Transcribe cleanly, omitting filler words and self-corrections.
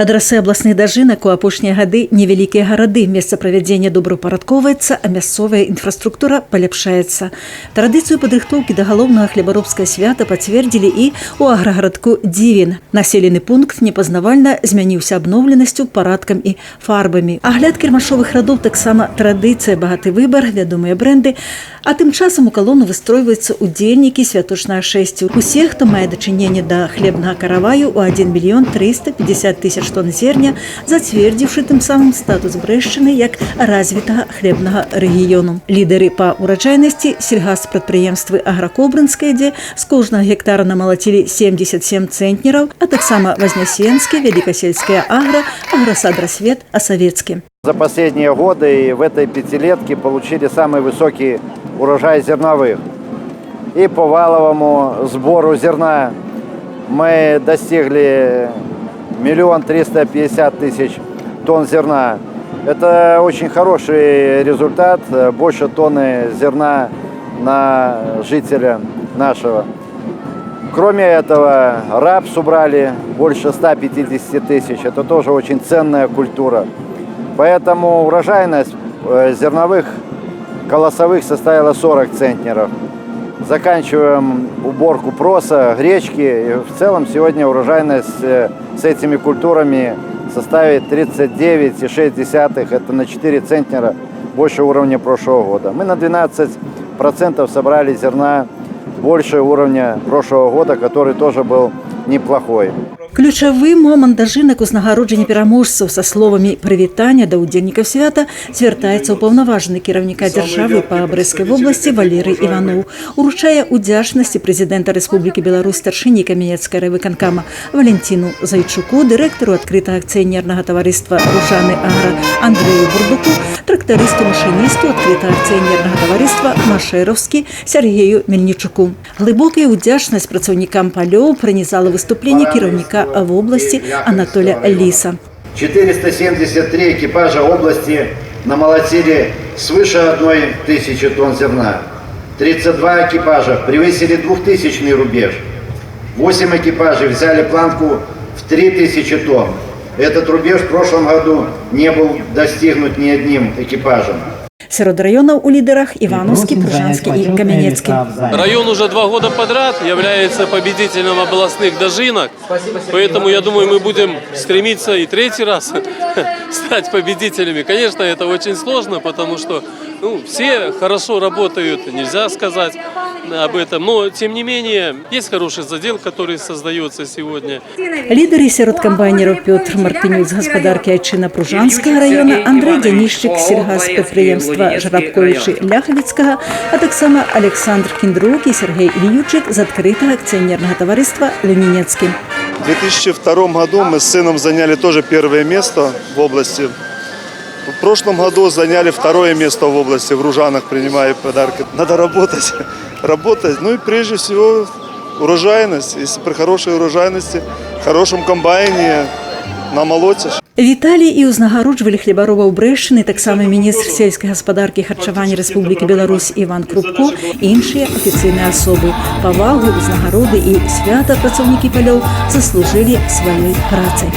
Адрасы абласных дажынак у апошнія гады невялікія гарады. Месца правядзення добраўпарадкоўваецца, а мясцовая інфраструктура паляпшаецца. Традыцыю падрыхтоўкі да галоўнага хлебаробскага свята пацвердзілі і ў аграгарадку Дзівін. Населены пункт непазнавальна змяніўся абноўленасцю, парадкам і фарбамі. Агляд кірмашовых радоў таксама традыцыя, багаты выбар, вядомыя бренды. А тым часам у калону выстройваюцца удзельнікі святочнага шэсця. Усе, хто мае дачыненне да хлебнага караваю, у 1 мільён 350 тысяч тонн зерня, зацвердзіўшы тым самым статус Брэшчыны як развітага хлебнага рэгіёну. Лідары па ураджайнасці сельгаспрадпрыемствы Агракобрынскае, дзе з кожнага гектара намалацілі 77 цэнтнераў, а таксама Вознесенское, Великосельское агро, Агросадросвет, Осовецкий. За последние годы и в этой пятилетке получили самый высокий урожай зерновых. И по валовому сбору зерна мы достигли 1 350 000 тонн зерна. Это очень хороший результат, больше тонны зерна на жителя нашего. Кроме этого, рапс убрали больше 150 000. Это тоже очень ценная культура. Поэтому урожайность зерновых колосовых составила 40 центнеров. Заканчиваем уборку проса, гречки. И в целом сегодня урожайность с этими культурами составит 39,6. Это на 4 центнера больше уровня прошлого года. Мы на 12% собрали зерна больше уровня прошлого года, который тоже был неплохой. Ключавы момант дажынак узнагароджання пераможцаў са словамі прывітання да ўдзельнікаў свята звяртаецца ўпаўнаважаны кіраўніка дзяржавы па Брэскай вобласці Валерый Иванов. Уручае ўдзячнасці прэзідэнта Рэспублікі Беларусь старшыні Каменецкай райвыканкама Валентину Зайчуку, дырэктару адкрытага акцыянернага таварыства Ружаны Агра Андрэю Бурдуку, трактарысту-машыністу адкрытага акцыянернага таварыства Машэраўскі Сергею Мельнічуку. Глыбокая ўдзячнасць працаўнікам палёў пранізала выступленне кіраўніка в области Анатолия Лиса. 473 экипажа области намолотили свыше 1000 тонн зерна. 32 экипажа превысили 2000 рубеж. 8 экипажей взяли планку в 3000 тонн. Этот рубеж в прошлом году не был достигнут ни одним экипажем. Сярод районов у лидерах Ивановский, Пружанский и Каменецкий. Район уже 2 года подряд является победителем областных дожинок. Поэтому, я думаю, мы будем стремиться и 3-й раз стать победителями. Конечно, это очень сложно, потому что все хорошо работают, нельзя сказать об этом. Но, тем не менее, есть хороший задел, который создается сегодня. Лидеры сярод комбайнеров Петр Мартынюк з гаспадаркі Айчына Пружанскага района, Андрей Дянішчык з сельгаспрадпрыемства Жарабковічы Ляхавіцкага, а таксама Александр Кіндрук и Сергей Ильючик з адкрытага акцыянернага таварыства Ленинецкий. В 2002 году мы с сыном заняли тоже 1-е место в области. В прошлом году заняли 2-е место в области, в Ружанах, принимая подарки. Надо работать, ну и прежде всего урожайность. Если при хорошей урожайности, хорошем комбайне намолотишь. Віталі і ўзнагароджвалі хлебаробаў Брэшчыны таксама міністр сельскай гаспадаркі і харчавання Рэспублікі Беларусь Іван Крупко і іншыя афіцыйныя асобы. Павагу, узнагароды і свята працаўнікі палёў заслужылі сваёй працай.